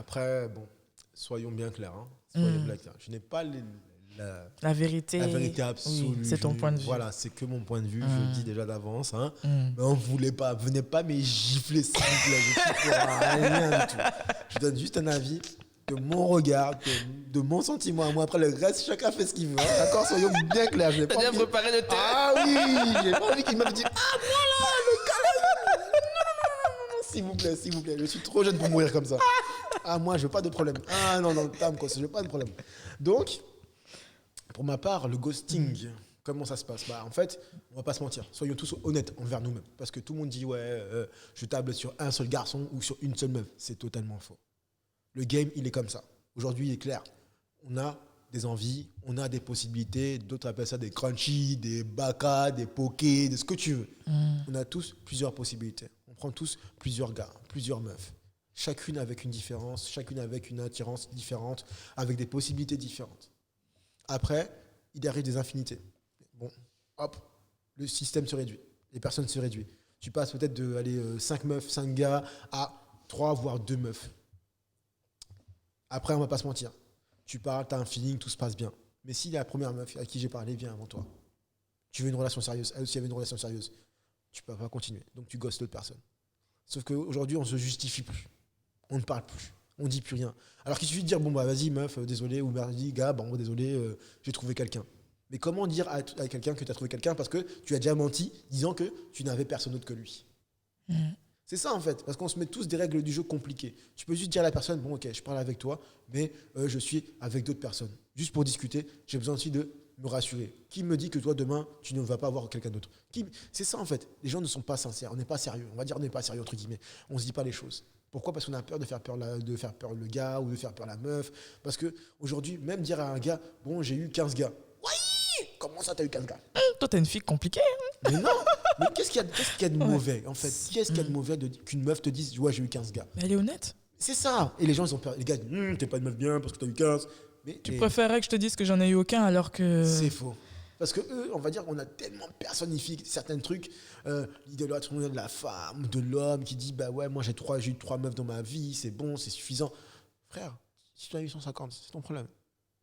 Après, bon, soyons bien clairs. Hein. Soyons bien clairs. Je n'ai pas la vérité absolue. Oui, c'est ton point de vue. Voilà, c'est que mon point de vue. Je le dis déjà d'avance. Hein. Mais on ne voulait pas. Venez pas me gifler, s'il vous plaît. Je suis pour rien du tout. Je donne juste un avis de mon regard, de mon sentiment à moi. Après, le reste, chacun fait ce qu'il veut. Hein. D'accord, soyons bien clairs. T'as bien préparé le thème. Ah oui, j'ai pas envie qu'il me dise ah voilà le gars. Non, s'il vous plaît. Je suis trop jeune pour mourir comme ça. Ah moi, je veux pas de problème. Ah non, Tam, quoi, je veux pas de problème. Donc, pour ma part, le ghosting, comment ça se passe? Bah, en fait, on va pas se mentir. Soyons tous honnêtes envers nous-mêmes. Parce que tout le monde dit, je table sur un seul garçon ou sur une seule meuf. C'est totalement faux. Le game, il est comme ça. Aujourd'hui, il est clair. On a des envies, on a des possibilités. D'autres appellent ça des crunchy, des baka, des pokés, de ce que tu veux. On a tous plusieurs possibilités. On prend tous plusieurs gars, plusieurs meufs. Chacune avec une différence, chacune avec une attirance différente, avec des possibilités différentes. Après, il arrive des infinités. Bon, hop, le système se réduit. Les personnes se réduisent. Tu passes peut-être de 5 meufs, 5 gars à 3 voire 2 meufs. Après, on va pas se mentir. Tu parles, tu as un feeling, tout se passe bien. Mais si la première meuf à qui j'ai parlé vient avant toi, tu veux une relation sérieuse, elle aussi avait une relation sérieuse, tu peux pas continuer. Donc tu ghostes l'autre personne. Sauf qu'aujourd'hui, on se justifie plus. On ne parle plus. On dit plus rien. Alors qu'il suffit de dire, bon, bah vas-y, meuf, désolé, ou vas-y, gars, bon, désolé, j'ai trouvé quelqu'un. Mais comment dire à quelqu'un que tu as trouvé quelqu'un parce que tu as déjà menti disant que tu n'avais personne d'autre que lui. C'est ça en fait, parce qu'on se met tous des règles du jeu compliquées. Tu peux juste dire à la personne, bon ok, je parle avec toi, mais je suis avec d'autres personnes. Juste pour discuter, j'ai besoin aussi de me rassurer. Qui me dit que toi demain, tu ne vas pas voir quelqu'un d'autre? C'est ça en fait, les gens ne sont pas sincères, on n'est pas sérieux. On va dire on n'est pas sérieux entre guillemets, on ne se dit pas les choses. Pourquoi? Parce qu'on a peur de faire peur le gars ou de faire peur la meuf. Parce qu'aujourd'hui, même dire à un gars, bon j'ai eu 15 gars. Oui, comment ça t'as eu 15 gars? Toi t'es une fille compliquée. Mais non, mais qu'est-ce qu'il y a de mauvais en fait? Qu'est-ce qu'il y a de mauvais qu'une meuf te dise ouais j'ai eu 15 gars? Mais elle est honnête. C'est ça. Et les gens ils ont peur. Les gars disent t'es pas une meuf bien parce que t'as eu 15. Mais tu préférerais que je te dise que j'en ai eu aucun alors que... C'est faux. Parce que eux, on va dire, on a tellement personnifié certains trucs, l'idolâtrie de la femme, de l'homme qui dit bah ouais moi j'ai eu 3 meufs dans ma vie, c'est bon, c'est suffisant. Frère, si tu as eu 150, c'est ton problème.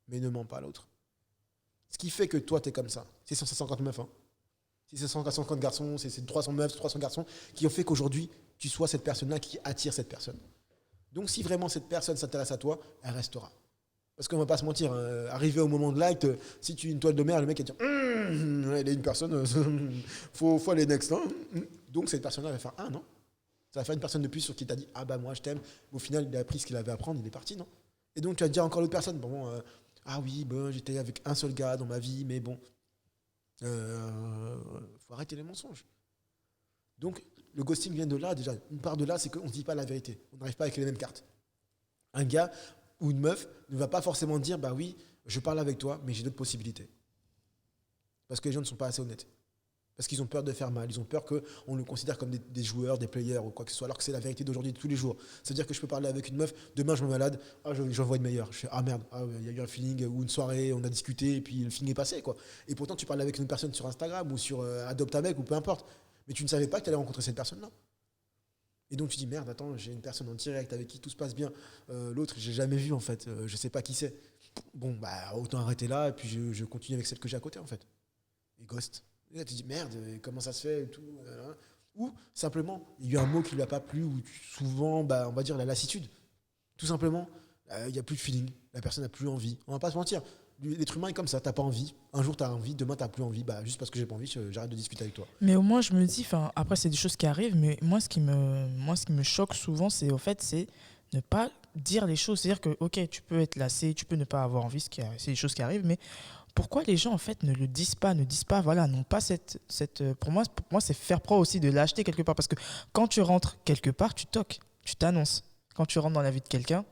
Mais ne mens pas à l'autre. Ce qui fait que toi t'es comme ça, c'est 150 meufs, hein. Si c'est 150 garçons, c'est 300 meufs, 300 garçons qui ont fait qu'aujourd'hui, tu sois cette personne-là qui attire cette personne. Donc si vraiment cette personne s'intéresse à toi, elle restera. Parce qu'on va pas se mentir, arrivé au moment de l'acte, si tu es une toile de mer, le mec va dire elle est une personne, faut aller next. Hein. Donc cette personne-là va faire non. Ça va faire une personne de plus sur qui t'a dit bah moi je t'aime. Au final, il a appris ce qu'il avait à apprendre, il est parti, non? Et donc tu vas te dire encore l'autre personne, j'étais avec un seul gars dans ma vie, mais bon. Faut arrêter les mensonges. Donc le ghosting vient de là déjà. Une part de là, c'est qu'on ne dit pas la vérité. On n'arrive pas avec les mêmes cartes. Un gars ou une meuf ne va pas forcément dire bah oui, je parle avec toi, mais j'ai d'autres possibilités. Parce que les gens ne sont pas assez honnêtes. Parce qu'ils ont peur de faire mal. Ils ont peur qu'on le considère comme des joueurs, des players ou quoi que ce soit, alors que c'est la vérité d'aujourd'hui, de tous les jours. C'est-à-dire que je peux parler avec une meuf, demain je me malade, j'en vois une meilleure. Je fais merde, il y a eu un feeling ou une soirée, on a discuté et puis le feeling est passé, quoi. Et pourtant tu parles avec une personne sur Instagram ou sur Adopte un mec ou peu importe. Mais tu ne savais pas que tu allais rencontrer cette personne-là. Et donc tu dis merde, attends, j'ai une personne en direct avec qui tout se passe bien. L'autre, j'ai jamais vu en fait, je sais pas qui c'est. Bon, bah autant arrêter là et puis je continue avec celle que j'ai à côté en fait. Et ghost. Et là tu dis merde, comment ça se fait et tout. Ou simplement, il y a eu un mot qui lui a pas plu ou souvent, on va dire la lassitude. Tout simplement, il n'y a plus de feeling, la personne n'a plus envie. On va pas se mentir. L'être humain est comme ça, t'as pas envie. Un jour t'as envie, demain t'as plus envie. Juste parce que j'ai pas envie, j'arrête de discuter avec toi. Mais au moins je me dis, après c'est des choses qui arrivent, mais moi ce qui me choque souvent, c'est ne pas dire les choses. C'est-à-dire que ok, tu peux être lassé, tu peux ne pas avoir envie, c'est des choses qui arrivent, mais pourquoi les gens en fait ne le disent pas, voilà, n'ont pas cette pour moi c'est faire preuve aussi de lâcheté quelque part, parce que quand tu rentres quelque part, tu toques, tu t'annonces. Quand tu rentres dans la vie de quelqu'un,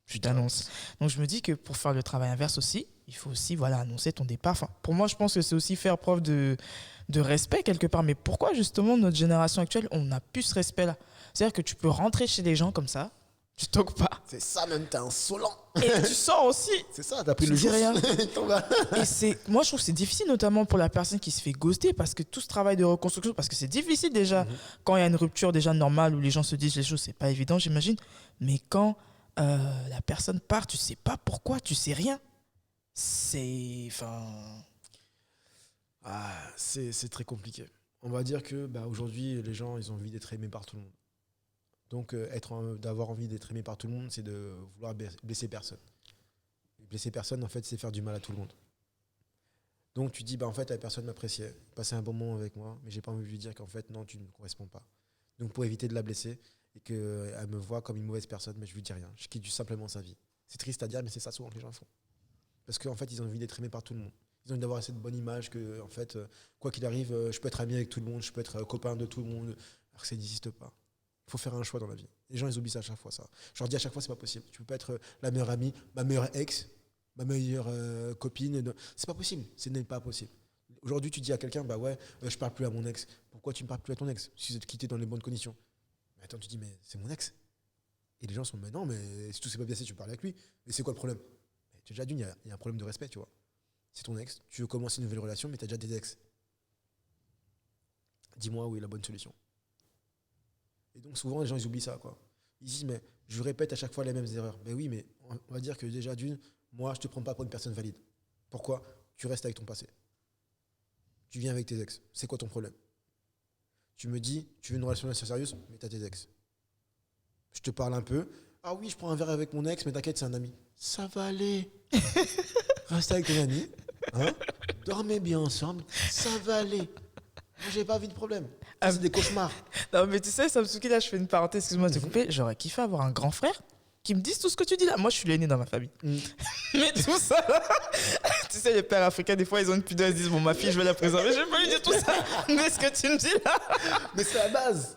tu t'annonces. Donc je me dis que pour faire le travail inverse aussi, il faut aussi annoncer ton départ. Pour moi, je pense que c'est aussi faire preuve de respect quelque part. Mais pourquoi justement notre génération actuelle, on n'a plus ce respect-là? C'est-à-dire que tu peux rentrer chez les gens comme ça, tu toques pas. C'est ça même, t'es insolent. Et tu sors aussi. C'est ça, t'as pris le jour. Rien. Et moi je trouve que c'est difficile, notamment pour la personne qui se fait ghoster, parce que tout ce travail de reconstruction, parce que c'est difficile déjà, quand il y a une rupture déjà normale où les gens se disent les choses, c'est pas évident, j'imagine. Mais quand la personne part, tu sais pas pourquoi, tu sais rien. C'est. Enfin. C'est très compliqué. On va dire que aujourd'hui, les gens, ils ont envie d'être aimés par tout le monde. Donc, d'avoir envie d'être aimé par tout le monde, c'est de vouloir blesser personne. Blesser personne, en fait, c'est faire du mal à tout le monde. Donc, tu dis, en fait, la personne m'appréciait, passait un bon moment avec moi, mais j'ai pas envie de lui dire qu'en fait, non, tu ne me corresponds pas. Donc, pour éviter de la blesser et qu'elle me voit comme une mauvaise personne, mais je lui dis rien. Je quitte simplement sa vie. C'est triste à dire, mais c'est ça souvent que les gens font. Parce qu'en fait, ils ont envie d'être aimés par tout le monde. Ils ont envie d'avoir cette bonne image que, en fait, quoi qu'il arrive, je peux être ami avec tout le monde, je peux être copain de tout le monde, alors que ça n'existe pas. Il faut faire un choix dans la vie. Les gens, ils oublient ça à chaque fois, ça. Je leur dis à chaque fois, c'est pas possible. Tu peux pas être la meilleure amie, ma meilleure ex, ma meilleure copine. C'est pas possible. Ce n'est pas possible. Aujourd'hui, tu dis à quelqu'un, je parle plus à mon ex. Pourquoi tu ne parles plus à ton ex si vous êtes quitté dans les bonnes conditions? Mais attends, tu dis, mais c'est mon ex. Et les gens sont, mais non, mais si tout s'est pas bien passé, tu parles avec lui. Mais c'est quoi le problème? Tu as déjà d'une, il y a un problème de respect, tu vois. C'est ton ex. Tu veux commencer une nouvelle relation, mais tu as déjà des ex. Dis-moi où est la bonne solution. Et donc souvent, les gens, ils oublient ça, quoi. Ils disent, mais je répète à chaque fois les mêmes erreurs. Mais oui, mais on va dire que déjà d'une, moi, je te prends pas pour une personne valide. Pourquoi? Tu restes avec ton passé. Tu viens avec tes ex. C'est quoi ton problème? Tu me dis, tu veux une relation sérieuse, mais t'as tes ex. Je te parle un peu. Ah oui, je prends un verre avec mon ex, mais t'inquiète, c'est un ami. Ça va aller. Reste avec ton ami. Hein? Dormez bien ensemble. Ça va aller. Moi, j'ai pas envie de problème. Ça, c'est des cauchemars. Non, mais tu sais, Samsuki, là, je fais une parenthèse, excuse-moi de te couper. J'aurais kiffé avoir un grand frère qui me dise tout ce que tu dis là. Moi, je suis l'aîné dans ma famille. Mais tout ça, là, tu sais, les pères africains, des fois, ils ont une pudeur, ils disent, bon, ma fille, je vais la préserver. Je vais pas lui dire tout ça. Mais ce que tu me dis là. Mais c'est la base.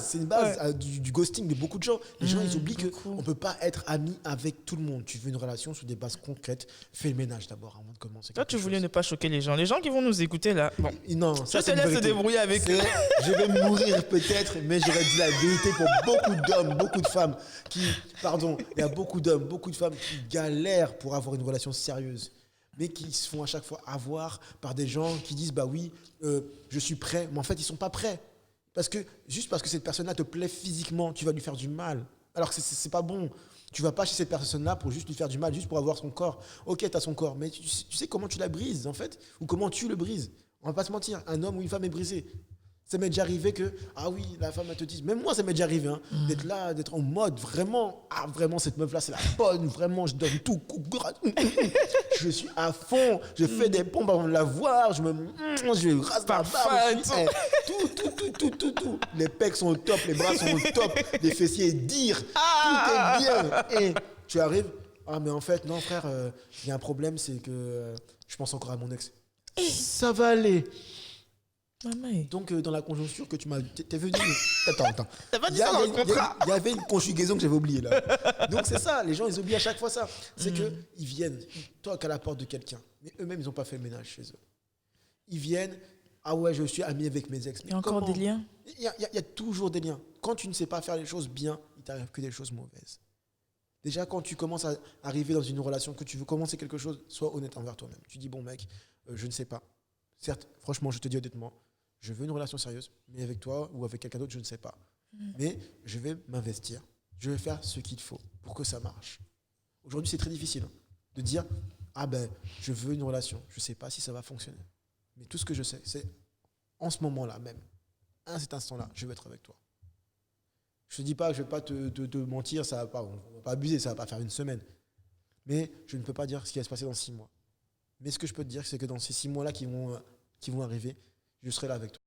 C'est une base du ghosting de beaucoup de gens. Les gens, ils oublient qu'on ne peut pas être ami avec tout le monde. Tu veux une relation sur des bases concrètes. Fais le ménage d'abord avant de commencer. Toi, tu voulais ne pas choquer les gens. Les gens qui vont nous écouter là. Bon, non, je te laisse te débrouiller avec eux. Je vais mourir peut-être, mais j'aurais dit la vérité pour beaucoup d'hommes, beaucoup de femmes qui. Pardon, il y a beaucoup d'hommes, beaucoup de femmes qui galèrent pour avoir une relation sérieuse, mais qui se font à chaque fois avoir par des gens qui disent je suis prêt, mais en fait ils sont pas prêts juste parce que cette personne-là te plaît physiquement, tu vas lui faire du mal, alors que c'est pas bon. Tu vas pas chez cette personne-là pour juste lui faire du mal, juste pour avoir son corps. Ok, tu as son corps, mais tu sais comment tu la brises en fait, ou comment tu le brises. On va pas se mentir, un homme ou une femme est brisé. Ça m'est déjà arrivé que, ah oui, la femme, elle te dit, même moi, ça m'est déjà arrivé, d'être là, d'être en mode, vraiment, vraiment, cette meuf-là, c'est la bonne, vraiment, je donne tout, je suis à fond, je fais des pompes avant de la voir, je rase la barbe, tout. Les pecs sont au top, les bras sont au top, les fessiers dire, tout est bien. Et tu arrives, mais en fait, non, frère, il y a un problème, c'est que je pense encore à mon ex. Ça va aller. Donc, dans la conjoncture que tu m'as... T'es venu... Attends. T'as pas dit ça dans le contrat. Il y avait une conjugaison que j'avais oubliée, là. Donc, c'est ça. Les gens, ils oublient à chaque fois ça. C'est qu'ils viennent, ils toquent à la porte de quelqu'un. Mais eux-mêmes, ils n'ont pas fait le ménage chez eux. Ils viennent... Ah ouais, je suis ami avec mes ex. Il y a encore des liens. Il y a toujours des liens. Quand tu ne sais pas faire les choses bien, il t'arrive que des choses mauvaises. Déjà, quand tu commences à arriver dans une relation, que tu veux commencer quelque chose, sois honnête envers toi-même. Tu dis, bon mec, je ne sais pas. Certes, franchement, je te dis honnêtement, je veux une relation sérieuse, mais avec toi ou avec quelqu'un d'autre, je ne sais pas. Mais je vais m'investir. Je vais faire ce qu'il faut pour que ça marche. Aujourd'hui, c'est très difficile de dire, je veux une relation. Je ne sais pas si ça va fonctionner. Mais tout ce que je sais, c'est en ce moment-là même, à cet instant-là, je veux être avec toi. Je ne te dis pas que je ne vais pas te mentir, on ne va pas abuser, ça ne va pas faire une semaine. Mais je ne peux pas dire ce qui va se passer dans 6 mois. Mais ce que je peux te dire, c'est que dans ces 6 mois-là qui vont arriver, je serai là avec toi.